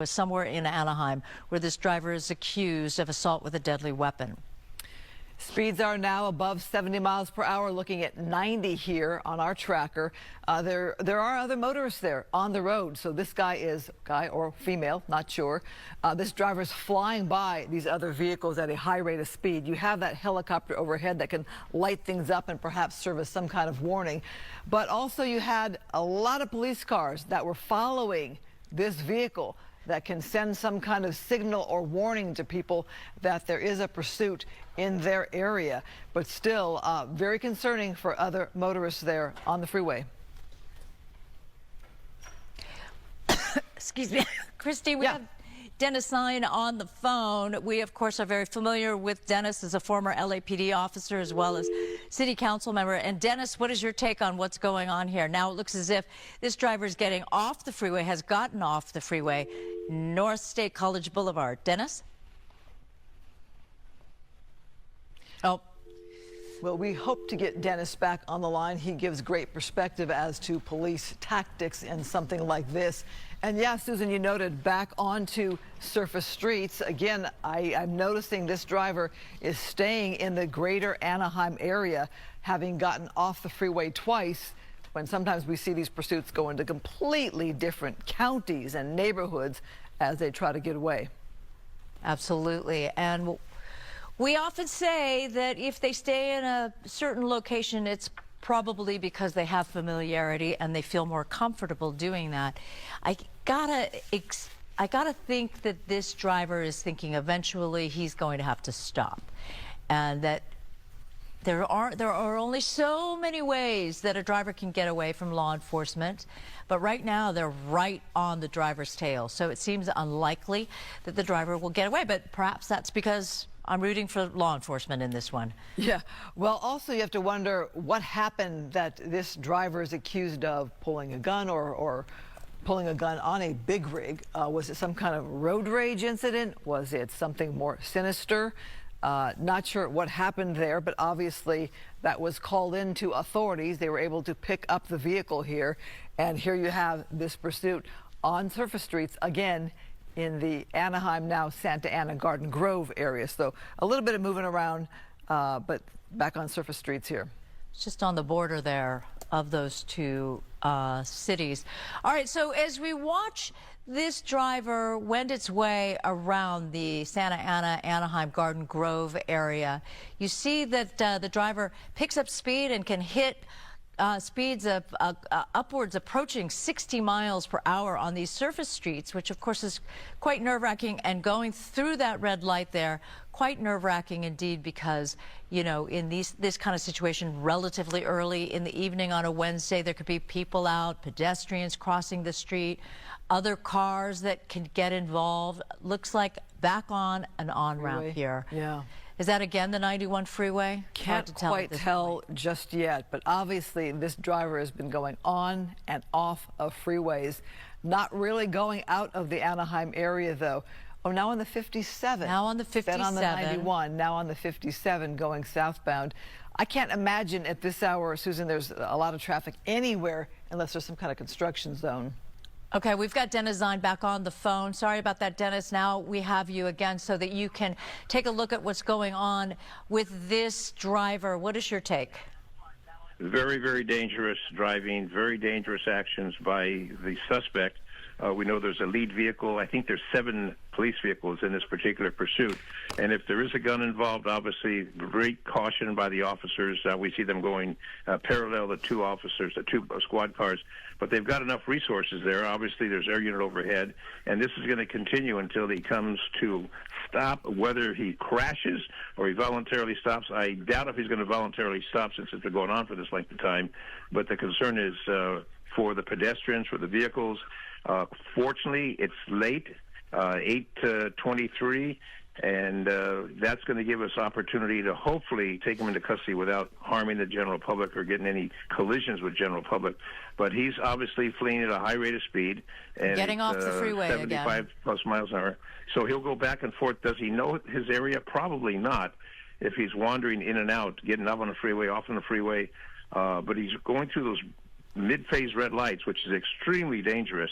was somewhere in Anaheim where this driver is accused of assault with a deadly weapon. Speeds are now above 70 miles per hour, looking at 90 here on our tracker. There are other motorists there on the road. So this guy or female, not sure. This driver is flying by these other vehicles at a high rate of speed. You have that helicopter overhead that can light things up and perhaps serve as some kind of warning. But also you had a lot of police cars that were following this vehicle that can send some kind of signal or warning to people that there is a pursuit in their area. But still very concerning for other motorists there on the freeway. Excuse me, Christy, we have Dennis Lyon on the phone. We, of course, are very familiar with Dennis as a former LAPD officer as well as city council member. And Dennis, what is your take on what's going on here? Now it looks as if this driver is getting off the freeway, has gotten off the freeway, North State College Boulevard. Dennis? Oh. Well, we hope to get Dennis back on the line. He gives great perspective as to police tactics in something like this. And yeah, Susan, you noted back onto surface streets. Again, I'm noticing this driver is staying in the greater Anaheim area, having gotten off the freeway twice, when sometimes we see these pursuits go into completely different counties and neighborhoods as they try to get away. Absolutely. And we often say that if they stay in a certain location, it's probably because they have familiarity and they feel more comfortable doing that. I gotta think that this driver is thinking eventually he's going to have to stop, and that there are only so many ways that a driver can get away from law enforcement, but right now they're right on the driver's tail. So it seems unlikely that the driver will get away, but perhaps that's because I'm rooting for law enforcement in this one. Yeah. Well, also you have to wonder what happened that this driver is accused of pulling a gun or pulling a gun on a big rig. Was it some kind of road rage incident? Was it something more sinister? Not sure what happened there, but obviously that was called in to authorities. They were able to pick up the vehicle here. And here you have this pursuit on surface streets again in the Anaheim, now Santa Ana Garden Grove area. So a little bit of moving around, but back on surface streets here. It's just on the border there of those two cities. All right, so as we watch this driver wend its way around the Santa Ana, Anaheim Garden Grove area, you see that the driver picks up speed and can hit speeds of upwards approaching 60 miles per hour on these surface streets, which of course is quite nerve-wracking, and going through that red light there, quite nerve-wracking indeed, because, you know, in this kind of situation relatively early in the evening on a Wednesday, there could be people out, pedestrians crossing the street, other cars that can get involved. Looks like back on an on-ramp here. Yeah. Is that again the 91 freeway? Can't quite tell just yet, but obviously this driver has been going on and off of freeways, not really going out of the Anaheim area though. Oh, now on the 57. Now on the 57. Then on the 91, now on the 57 going southbound. I can't imagine at this hour, Susan, there's a lot of traffic anywhere unless there's some kind of construction zone. Okay, we've got Dennis Lyon back on the phone. Sorry about that, Dennis. Now we have you again so that you can take a look at what's going on with this driver. What is your take? Very, very dangerous driving, very dangerous actions by the suspect. We know there's a lead vehicle. I think there's 7 police vehicles in this particular pursuit. And if there is a gun involved, obviously great caution by the officers. We see them going parallel to 2 officers, the 2 squad cars. But they've got enough resources there. Obviously, there's air unit overhead. And this is going to continue until he comes to stop, whether he crashes or he voluntarily stops. I doubt if he's going to voluntarily stop since it's been going on for this length of time. But the concern is for the pedestrians, for the vehicles. Fortunately, it's late, 8:23, and that's going to give us opportunity to hopefully take him into custody without harming the general public or getting any collisions with general public. But he's obviously fleeing at a high rate of speed. And getting off the freeway 75 again. plus miles an hour. So he'll go back and forth. Does he know his area? Probably not. If he's wandering in and out, getting up on the freeway, off on the freeway, but he's going through those mid-phase red lights, which is extremely dangerous.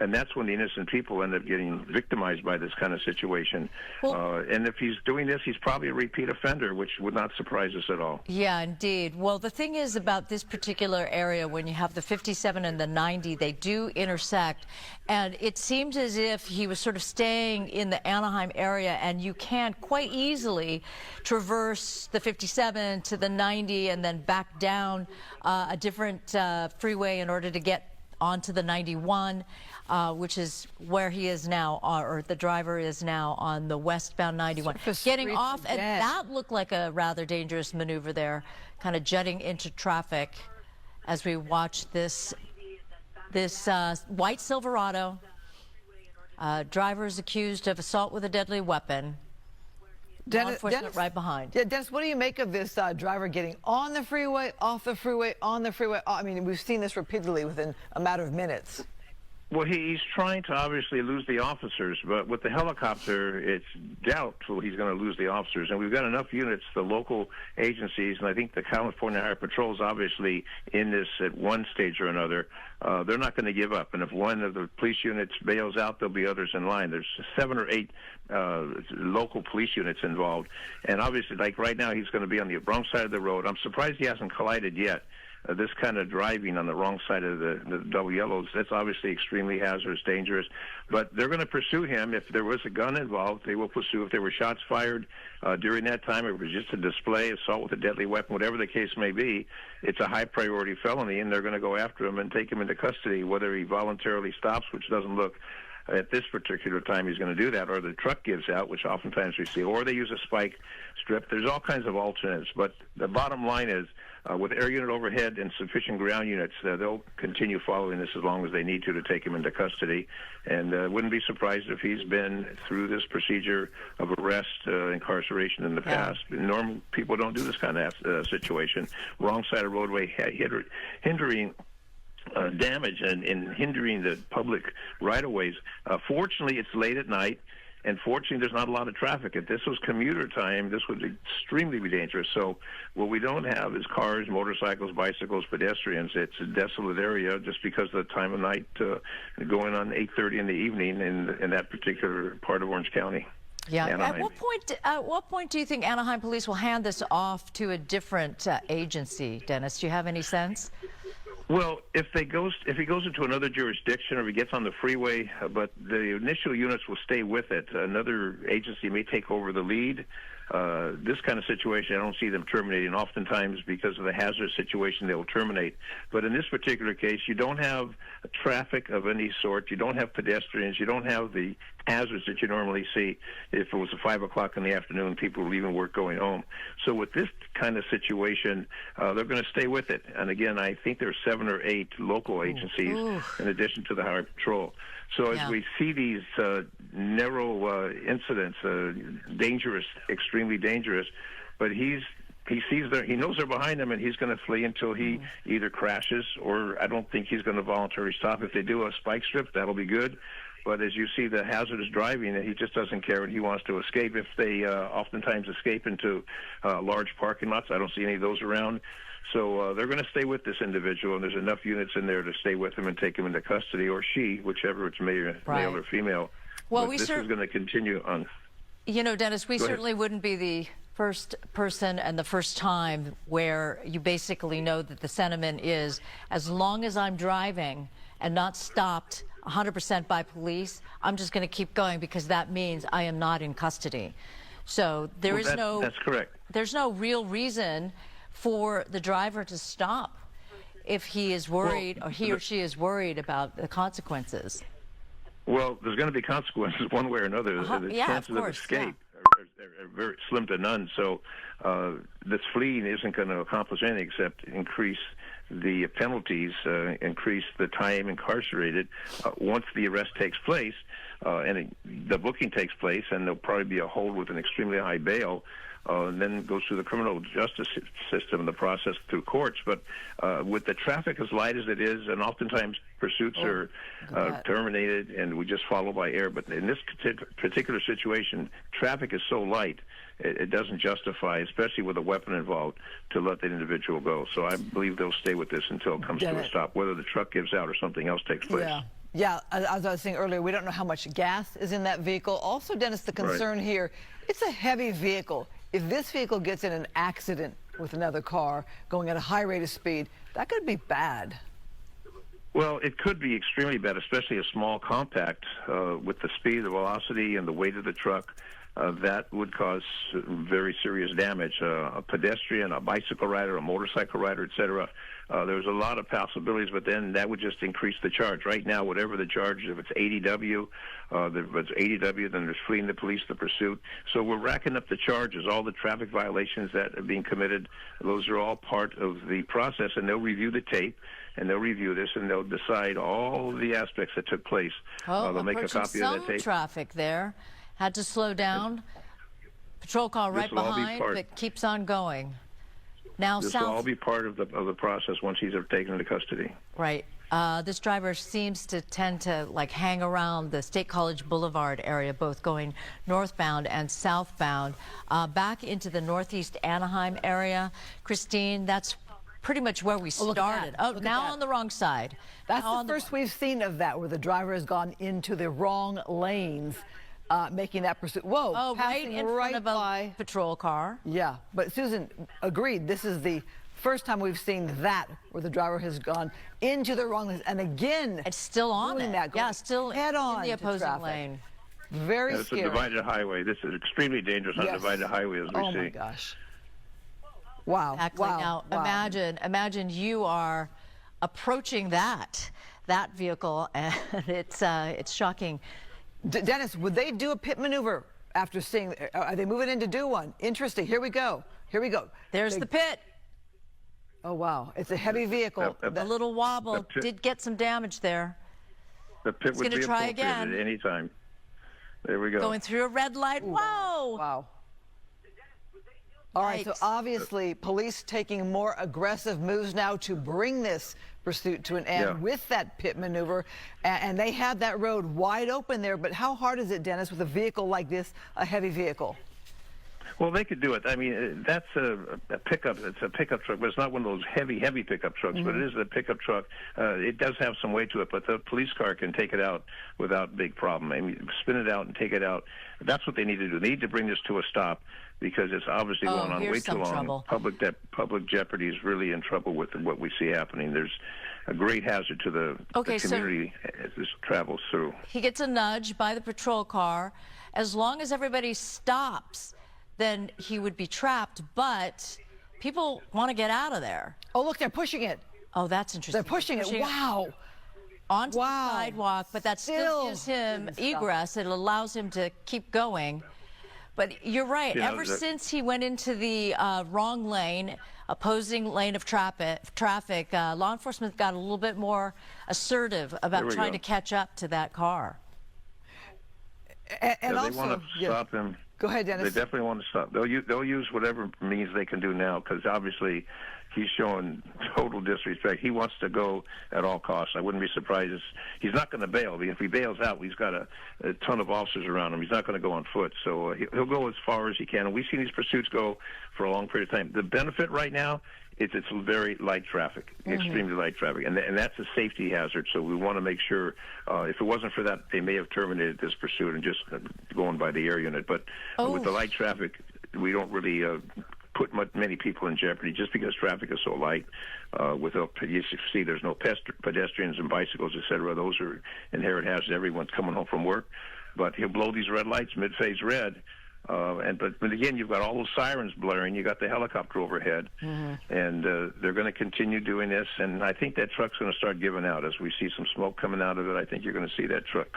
And that's when the innocent people end up getting victimized by this kind of situation. And if he's doing this, he's probably a repeat offender, which would not surprise us at all. Yeah, indeed. Well, the thing is about this particular area, when you have the 57 and the 90, they do intersect. And it seems as if he was sort of staying in the Anaheim area, and you can quite easily traverse the 57 to the 90 and then back down a different freeway in order to get onto the 91, which is where he is now, or the driver is now on the westbound 91. Getting off, and that looked like a rather dangerous maneuver there, kind of jutting into traffic as we watch this white Silverado. Driver is accused of assault with a deadly weapon. Law enforcement right behind. Yeah, Dennis, what do you make of this driver getting on the freeway, off the freeway, on the freeway? I mean, we've seen this repeatedly within a matter of minutes. Well, he's trying to obviously lose the officers, but with the helicopter, it's doubtful he's going to lose the officers. And we've got enough units, the local agencies, and I think the California Highway Patrol is obviously in this at one stage or another. They're not going to give up. And if one of the police units bails out, there'll be others in line. There's 7 or 8 local police units involved. And obviously, like right now, he's going to be on the wrong side of the road. I'm surprised he hasn't collided yet. This kind of driving on the wrong side of the double yellows, that's obviously extremely hazardous, dangerous. But they're going to pursue him. If there was a gun involved, they will pursue. If there were shots fired during that time, it was just a display, assault with a deadly weapon, whatever the case may be, it's a high-priority felony, and they're going to go after him and take him into custody, whether he voluntarily stops, which doesn't look at this particular time he's going to do that, or the truck gives out, which oftentimes we see, or they use a spike strip. There's all kinds of alternates. But the bottom line is, with air unit overhead and sufficient ground units, they'll continue following this as long as they need to take him into custody. And wouldn't be surprised if he's been through this procedure of arrest, incarceration in the past. Normal people don't do this kind of situation. Wrong side of roadway, hindering damage and hindering the public right-of-ways. Fortunately, it's late at night, and fortunately, there's not a lot of traffic. If this was commuter time, this would extremely be dangerous. So what we don't have is cars, motorcycles, bicycles, pedestrians. It's a desolate area just because of the time of night going on 8:30 in the evening in that particular part of Orange County. Yeah. At what point do you think Anaheim Police will hand this off to a different agency, Dennis? Do you have any sense? Well, if he goes into another jurisdiction or he gets on the freeway, but the initial units will stay with it. Another agency may take over the lead. This kind of situation, I don't see them terminating. Oftentimes, because of the hazardous situation, they will terminate. But in this particular case, you don't have traffic of any sort. You don't have pedestrians. You don't have the hazards that you normally see if it was 5 o'clock in the afternoon, people leaving work going home. So with this kind of situation, they're going to stay with it. And again, I think there's 7 or 8 local agencies in addition to the Highway Patrol. So as we see these narrow incidents, dangerous, extremely dangerous, but he knows they're behind him, and he's going to flee until he either crashes, or I don't think he's going to voluntarily stop. If they do a spike strip, that'll be good. But as you see the hazardous driving, he just doesn't care, and he wants to escape. If they oftentimes escape into large parking lots, I don't see any of those around. So they're going to stay with this individual, and there's enough units in there to stay with him and take him into custody, or she, whichever it's male or female. Well, this is going to continue on. You know, Dennis, we certainly wouldn't be the first person and the first time where you basically know that the sentiment is, as long as I'm driving and not stopped 100% by police, I'm just going to keep going, because that means I am not in custody. So that's correct. There's no real reason for the driver to stop if he is worried, or he or she is worried about the consequences. Well, there's going to be consequences one way or another. The chances of escape are very slim to none. So this fleeing isn't going to accomplish anything except increase the penalties, increase the time incarcerated. Once the arrest takes place and the booking takes place, and there'll probably be a hold with an extremely high bail, and then goes through the criminal justice system and the process through courts. But with the traffic as light as it is, and oftentimes pursuits are terminated, and we just follow by air. But in this particular situation, traffic is so light, it doesn't justify, especially with a weapon involved, to let that individual go. So I believe they'll stay with this until it comes to a stop, whether the truck gives out or something else takes place. Yeah. Yeah, as I was saying earlier, we don't know how much gas is in that vehicle. Also, Dennis, the concern here, it's a heavy vehicle. If this vehicle gets in an accident with another car going at a high rate of speed, that could be bad. Well, it could be extremely bad, especially a small compact with the speed, the velocity, and the weight of the truck. That would cause very serious damage. A pedestrian, a bicycle rider, a motorcycle rider, etc. There's a lot of possibilities, but then that would just increase the charge. Right now, whatever the charge, if it's ADW, if it's ADW, then there's fleeing the police, the pursuit. So we're racking up the charges, all the traffic violations that are being committed. Those are all part of the process, and they'll review the tape, and they'll review this, and they'll decide all the aspects that took place. They'll make a copy of that tape. Traffic there. Had to slow down. Patrol car right behind, but keeps on going. Now this south. will all be part of the process once he's taken into custody. Right. This driver seems to tend to like hang around the State College Boulevard area, both going northbound and southbound. Back into the northeast Anaheim area, Christine, that's pretty much where we started. Oh, now on the wrong side. That's the first we've seen of that, where the driver has gone into the wrong lanes. Making that pursuit. Whoa, oh, right in front of a patrol car. Yeah, but Susan agreed. This is the first time we've seen that, where the driver has gone into the wrong lane, and again, it's still on it. Yeah, still head on in the opposing lane. Very scary. It's a divided highway. This is extremely dangerous on a divided highway, as we see. Oh my gosh. Wow. Exactly. Wow. Now, imagine you are approaching that vehicle, and it's shocking. Dennis, would they do a pit maneuver after seeing? Are they moving in to do one? Interesting. Here we go. Here we go. There's the pit. Oh, wow. It's a heavy vehicle. A little wobble. Did get some damage there. The pit would be appropriate at any time. There we go. Going through a red light. Ooh, whoa. Wow. All right, so obviously police taking more aggressive moves now to bring this pursuit to an end with that pit maneuver, and they had that road wide open there. But how hard is it, Dennis, with a vehicle like this, a heavy vehicle? Well, they could do it. I mean, that's a pickup. It's a pickup truck, but it's not one of those heavy pickup trucks. But it is a pickup truck. It does have some weight to it, but the police car can take it out without big problem. I mean, spin it out and take it out. That's what they need to do. They need to bring this to a stop, because it's obviously going on way too long. Public jeopardy is really in trouble with what we see happening. There's a great hazard to the community as this travels through. He gets a nudge by the patrol car. As long as everybody stops, then he would be trapped, but people want to get out of there. Oh, look, they're pushing it. Oh, that's interesting. They're pushing it. Wow. Onto the sidewalk, but that still gives him egress. It allows him to keep going. But you're right. Ever since he went into the wrong lane, opposing lane of traffic, law enforcement got a little bit more assertive about trying to catch up to that car. And also, they want to stop him. Go ahead, Dennis. They definitely want to stop. They'll use whatever means they can do now, because obviously he's showing total disrespect. He wants to go at all costs. I wouldn't be surprised. He's not going to bail. If he bails out, he's got a ton of officers around him. He's not going to go on foot. So he'll go as far as he can. And we've seen these pursuits go for a long period of time. The benefit right now is it's very light traffic, extremely light traffic. And that's a safety hazard. So we want to make sure, if it wasn't for that, they may have terminated this pursuit and just going by the air unit. But with the light traffic, we don't really put many people in jeopardy just because traffic is so light. You see, there's no pedestrians and bicycles, etc. Those are inherent hazards. Everyone's coming home from work, but he'll blow these red lights, mid-phase red. But again, you've got all those sirens blaring. You got the helicopter overhead, and they're going to continue doing this. And I think that truck's going to start giving out as we see some smoke coming out of it. I think you're going to see that truck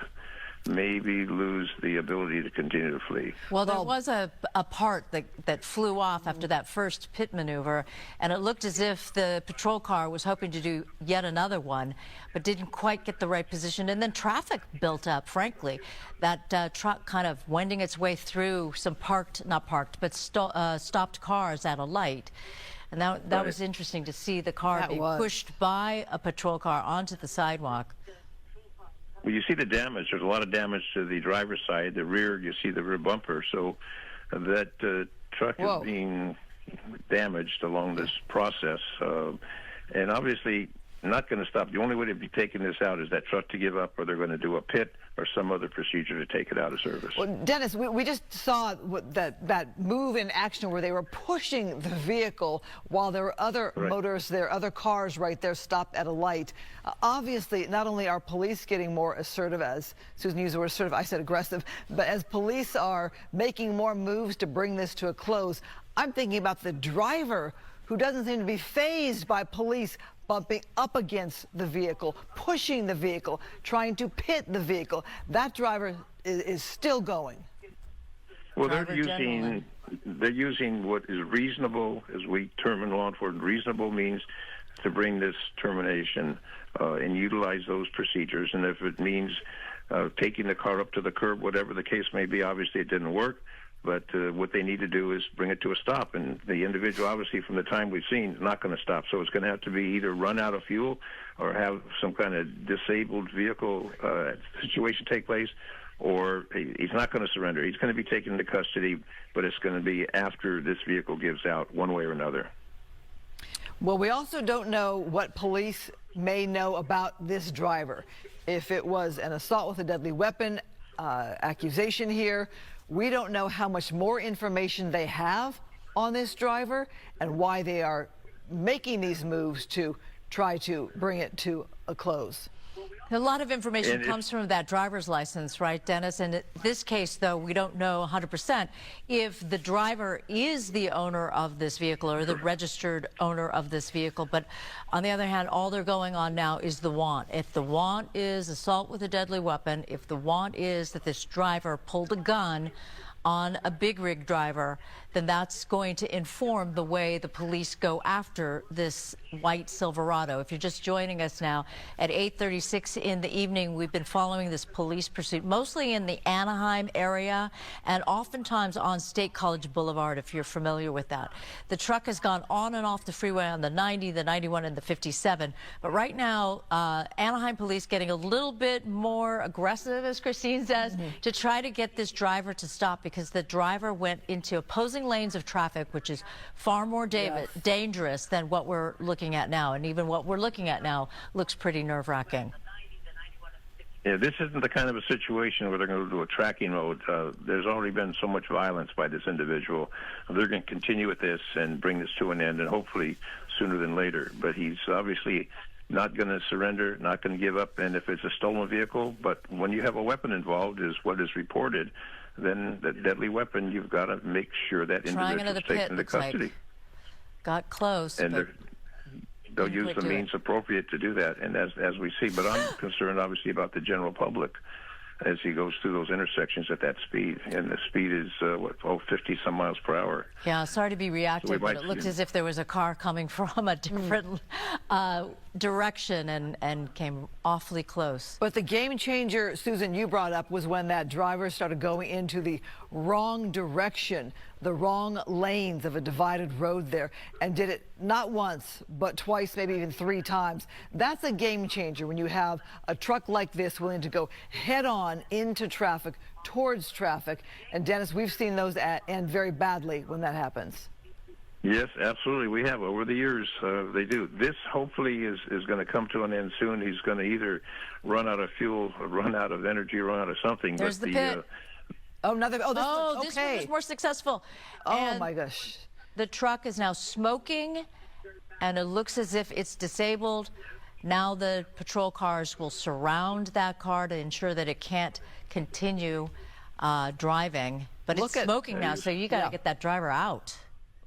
maybe lose the ability to continue to flee. Well, there was a part that flew off after that first pit maneuver, and it looked as if the patrol car was hoping to do yet another one, but didn't quite get the right position. And then traffic built up, frankly. That truck kind of wending its way through some stopped cars at a light. And that was interesting to see the car be pushed by a patrol car onto the sidewalk. Well, you see the damage. There's a lot of damage to the driver's side. The rear, you see the rear bumper. So that truck is being damaged along this process. And obviously, not going to stop. The only way to be taking this out is that truck to give up, or they're going to do a pit or some other procedure to take it out of service. Well, Dennis, we just saw that move in action where they were pushing the vehicle while there were other motorists there, other cars right there stopped at a light. Obviously, not only are police getting more assertive, as Susan used the word assertive, I said aggressive, but as police are making more moves to bring this to a close, I'm thinking about the driver who doesn't seem to be fazed by police bumping up against the vehicle, pushing the vehicle, trying to pit the vehicle. That driver is still going. Well, they're using what is reasonable, as we term in law enforcement, reasonable means to bring this termination and utilize those procedures. And if it means taking the car up to the curb, whatever the case may be, obviously it didn't work. But what they need to do is bring it to a stop. And the individual, obviously, from the time we've seen, is not going to stop. So it's going to have to be either run out of fuel or have some kind of disabled vehicle situation take place, or he's not going to surrender. He's going to be taken into custody, but it's going to be after this vehicle gives out one way or another. Well, we also don't know what police may know about this driver. If it was an assault with a deadly weapon accusation here, we don't know how much more information they have on this driver and why they are making these moves to try to bring it to a close. A lot of information comes from that driver's license, right, Dennis? And in this case, though, we don't know 100% if the driver is the owner of this vehicle or the registered owner of this vehicle. But on the other hand, all they're going on now is the want. If the want is assault with a deadly weapon, if the want is that this driver pulled a gun on a big rig driver, then that's going to inform the way the police go after this white Silverado. If you're just joining us now at 8:36 in the evening, we've been following this police pursuit, mostly in the Anaheim area and oftentimes on State College Boulevard, if you're familiar with that. The truck has gone on and off the freeway on the 90, the 91, and the 57. But right now, Anaheim police getting a little bit more aggressive, as Christine says, to try to get this driver to stop, because the driver went into opposing lanes of traffic, which is far more dangerous than what we're looking at now. And even what we're looking at now looks pretty nerve-wracking. Yeah, this isn't the kind of a situation where they're going to do a tracking mode. There's already been so much violence by this individual. They're going to continue with this and bring this to an end, and hopefully sooner than later. But he's obviously not going to surrender, not going to give up. And if it's a stolen vehicle, but when you have a weapon involved, is what is reported, then that deadly weapon, you've got to make sure that individual is taken into custody. Got close. And they'll use the means appropriate to do that, and as we see. But I'm concerned, obviously, about the general public as he goes through those intersections at that speed. And the speed is, 50-some miles per hour. Yeah, sorry to be reactive, but it looked as if there was a car coming from a different direction and came awfully close. But the game changer, Susan, you brought up was when that driver started going into the wrong direction, the wrong lanes of a divided road there, and did it not once, but twice, maybe even 3 times. That's a game changer when you have a truck like this willing to go head on into traffic, towards traffic. And Dennis, we've seen those end very badly when that happens. Yes, absolutely. We have over the years. They do. This hopefully is going to come to an end soon. He's going to either run out of fuel, or run out of energy, or run out of something. There's the pit. This one was more successful. Oh, my gosh. The truck is now smoking, and it looks as if it's disabled. Now the patrol cars will surround that car to ensure that it can't continue driving. But it's smoking now, so you got to get that driver out.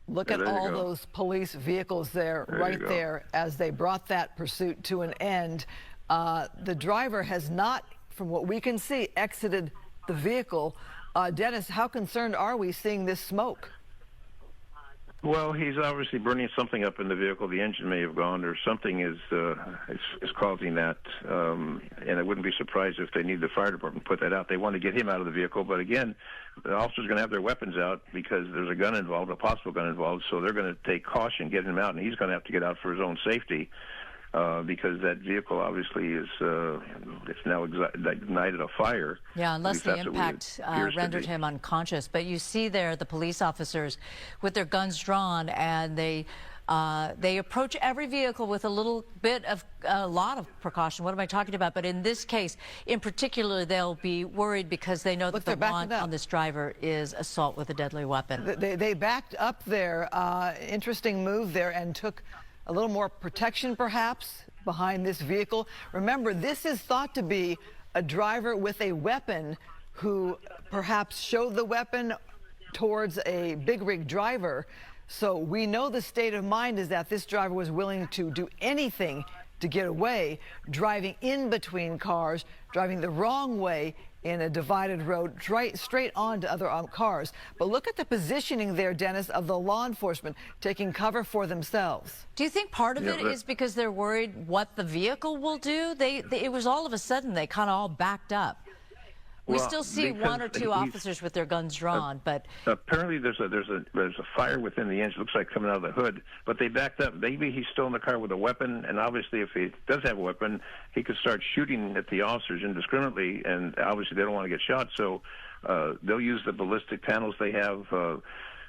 Look at all those police vehicles there as they brought that pursuit to an end. The driver has not, from what we can see, exited the vehicle. Dennis, how concerned are we seeing this smoke? Well, he's obviously burning something up in the vehicle. The engine may have gone, or something is causing that. And I wouldn't be surprised if they need the fire department to put that out. They want to get him out of the vehicle, but again, the officer's going to have their weapons out because there's a gun involved, a possible gun involved. So they're going to take caution, get him out, and he's going to have to get out for his own safety. Because that vehicle obviously is it's now ignited a fire. Yeah, unless the impact rendered him unconscious. But you see there the police officers with their guns drawn, and they They approach every vehicle with a lot of precaution. What am I talking about? But in this case, in particular, they'll be worried because they know that the want on this driver is assault with a deadly weapon. They backed up there. Interesting move there, and took a little more protection, perhaps, behind this vehicle. Remember, this is thought to be a driver with a weapon who perhaps showed the weapon towards a big rig driver. So we know the state of mind is that this driver was willing to do anything to get away, driving in between cars, driving the wrong way in a divided road, straight onto other cars. But look at the positioning there, Dennis, of the law enforcement taking cover for themselves. Do you think part of it is because they're worried what the vehicle will do? It was all of a sudden they kind of all backed up. We still see one or two officers with their guns drawn, but apparently there's a fire within the engine. Looks like coming out of the hood, but they backed up. Maybe he's still in the car with a weapon, and obviously, if he does have a weapon, he could start shooting at the officers indiscriminately, and obviously they don't want to get shot. So they'll use the ballistic panels they have.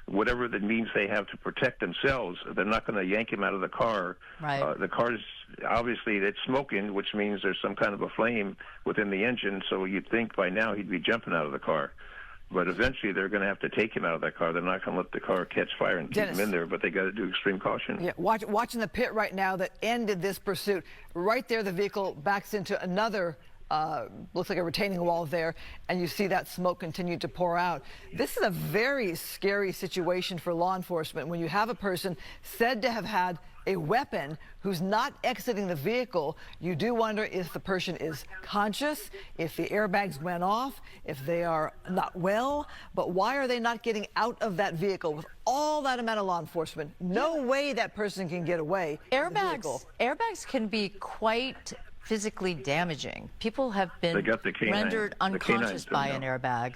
Whatever the means they have to protect themselves, they're not going to yank him out of the car. Right. The car's obviously it's smoking, which means there's some kind of a flame within the engine. So you'd think by now he'd be jumping out of the car. But eventually they're going to have to take him out of that car. They're not going to let the car catch fire and keep him in there, but they got to do extreme caution. Yeah, watching the pit right now that ended this pursuit. Right there, the vehicle backs into another looks like a retaining wall there, and you see that smoke continue to pour out. This is a very scary situation for law enforcement when you have a person said to have had a weapon who's not exiting the vehicle. You do wonder if the person is conscious, if the airbags went off, if they are not well. But why are they not getting out of that vehicle with all that amount of law enforcement? No way that person can get away. Airbags can be quite physically damaging. People have been rendered unconscious by an airbag,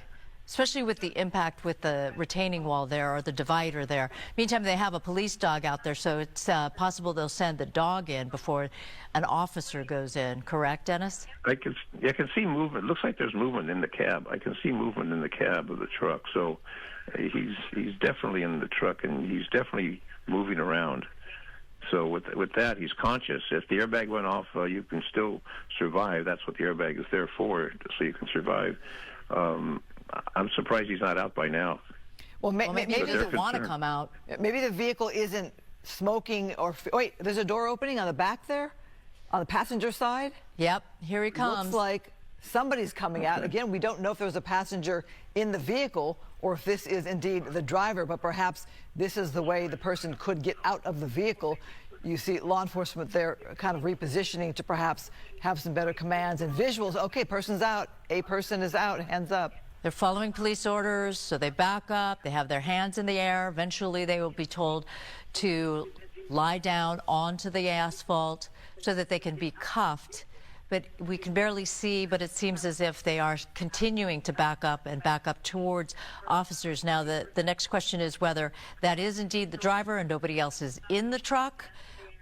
especially with the impact with the retaining wall there or the divider there. Meantime, they have a police dog out there, so it's possible they'll send the dog in before an officer goes in. Correct, Dennis? I can see movement. It looks like there's movement in the cab. I can see movement in the cab of the truck. So he's definitely in the truck, and he's definitely moving around. So with that, he's conscious. If the airbag went off, you can still survive. That's what the airbag is there for, so you can survive. I'm surprised he's not out by now. Well, maybe he doesn't want to come out. Maybe the vehicle isn't smoking or... Wait, there's a door opening on the back there? On the passenger side? Yep, here he comes. Looks like somebody's coming out. Again, we don't know if there was a passenger in the vehicle or if this is indeed the driver, but perhaps this is the way the person could get out of the vehicle. You see law enforcement there kind of repositioning to perhaps have some better commands and visuals. Okay, person's out. A person is out. Hands up. They're following police orders, so they back up. They have their hands in the air. Eventually, they will be told to lie down onto the asphalt so that they can be cuffed. But we can barely see, but it seems as if they are continuing to back up towards officers. Now, the next question is whether that is indeed the driver and nobody else is in the truck,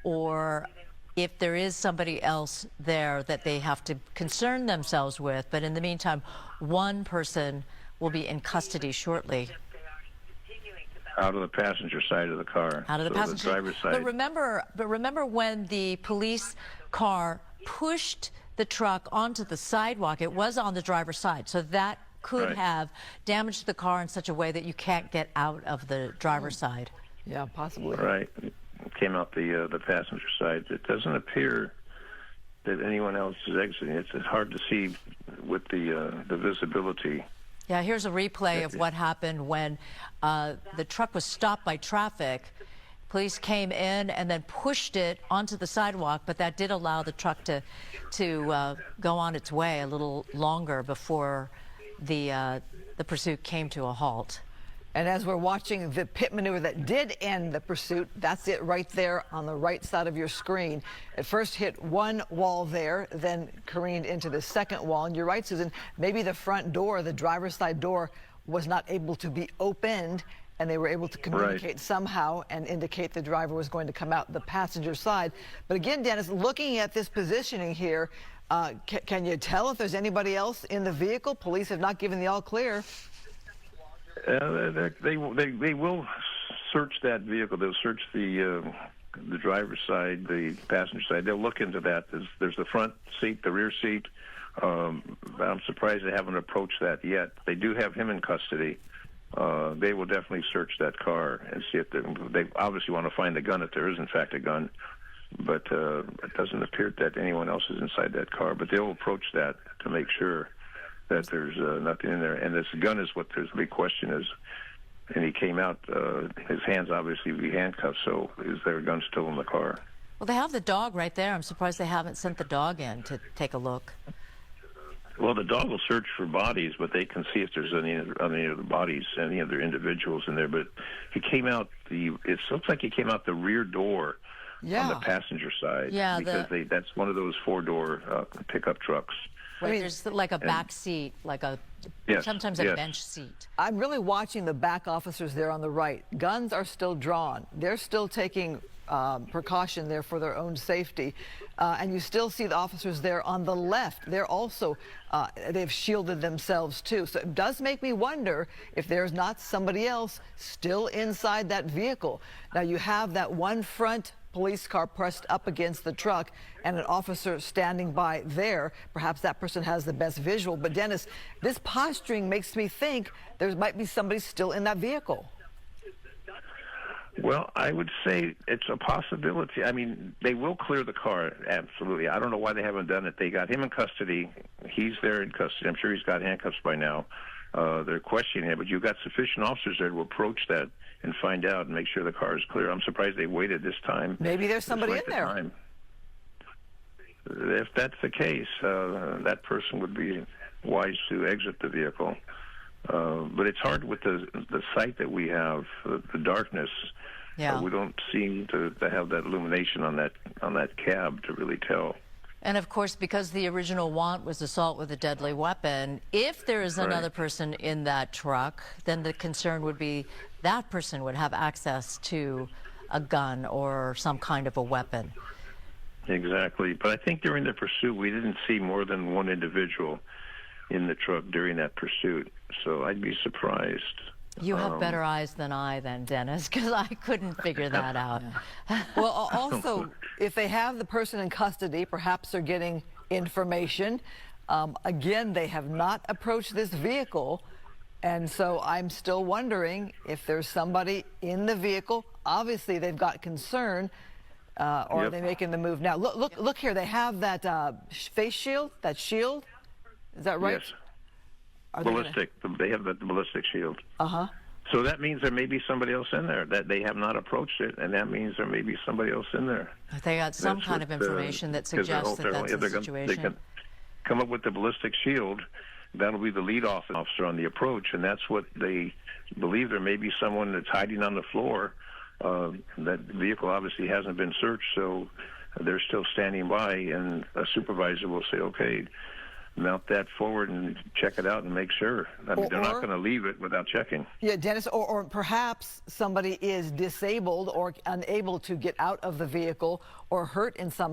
or if there is somebody else there that they have to concern themselves with. But in the meantime, one person will be in custody shortly. Out of the passenger side of the car. Out of the passenger the driver's side. But remember when the police car pushed the truck onto the sidewalk, it was on the driver's side. So that could have damaged the car in such a way that you can't get out of the driver's side. Yeah, possibly. Right. It came out the passenger side. It doesn't appear that anyone else is exiting. It's hard to see with the visibility. Yeah, here's a replay of what happened when the truck was stopped by traffic. Police came in and then pushed it onto the sidewalk, but that did allow the truck to go on its way a little longer before the pursuit came to a halt. And as we're watching the pit maneuver that did end the pursuit, that's it right there on the right side of your screen. It first hit one wall there, then careened into the second wall. And you're right, Susan, maybe the front door, the driver's side door, was not able to be opened, and they were able to communicate somehow and indicate the driver was going to come out the passenger side. But again, Dennis, looking at this positioning here, can you tell if there's anybody else in the vehicle? Police have not given the all clear. They will search that vehicle. They'll search the driver's side, the passenger side. They'll look into that. There's the front seat, the rear seat. I'm surprised they haven't approached that yet. They do have him in custody. They will definitely search that car and see if they obviously want to find the gun if there is in fact a gun. But it doesn't appear that anyone else is inside that car. But they'll approach that to make sure that there's nothing in there. And this gun is what the big question is. And he came out, his hands obviously be handcuffed, so is there a gun still in the car? Well, they have the dog right there. I'm surprised they haven't sent the dog in to take a look. Well, the dog will search for bodies, but they can see if there's any other bodies, any other individuals in there. But he came out it looks like he came out the rear door on the passenger side. Yeah, because that's one of those 4-door pickup trucks. Right, there's like a back seat, like sometimes a bench seat. I'm really watching the back officers there on the right. Guns are still drawn. They're still taking precaution there for their own safety. And you still see the officers there on the left. They're also, they've shielded themselves too. So it does make me wonder if there's not somebody else still inside that vehicle. Now you have that one front police car pressed up against the truck and an officer standing by there. Perhaps that person has the best visual. But Dennis, this posturing makes me think there might be somebody still in that vehicle. Well, I would say it's a possibility. I mean, they will clear the car, absolutely. I don't know why they haven't done it. They got him in custody. He's there in custody. I'm sure he's got handcuffs by now. They're questioning him, but you've got sufficient officers there to approach that and find out and make sure the car is clear. I'm surprised they waited this time. Maybe there's somebody in there. Time. If that's the case, that person would be wise to exit the vehicle. But it's hard with the sight that we have, the darkness. Yeah. We don't seem to have that illumination on that cab to really tell. And of course, because the original want was assault with a deadly weapon, if there is another person in that truck, then the concern would be that person would have access to a gun or some kind of a weapon. Exactly. But I think during the pursuit, we didn't see more than one individual in the truck during that pursuit. So I'd be surprised. You have better eyes than I then, Dennis, because I couldn't figure that out. Well, also, if they have the person in custody, perhaps they're getting information. Again, they have not approached this vehicle. And so I'm still wondering if there's somebody in the vehicle. Obviously, they've got concern. Or are they making the move now? Look here. They have that face shield, that shield. Is that right? Yes. Ballistic. They have the ballistic shield. Uh-huh. So that means there may be somebody else in there, that they have not approached it, and that means there may be somebody else in there. They got some kind of information that suggests that that's the situation. They can come up with the ballistic shield. That'll be the lead officer on the approach, and that's what they believe. There may be someone that's hiding on the floor. That vehicle obviously hasn't been searched, so they're still standing by, and a supervisor will say, okay, mount that forward and check it out and make sure. I mean, they're not going to leave it without checking. Yeah, Dennis, or perhaps somebody is disabled or unable to get out of the vehicle or hurt in some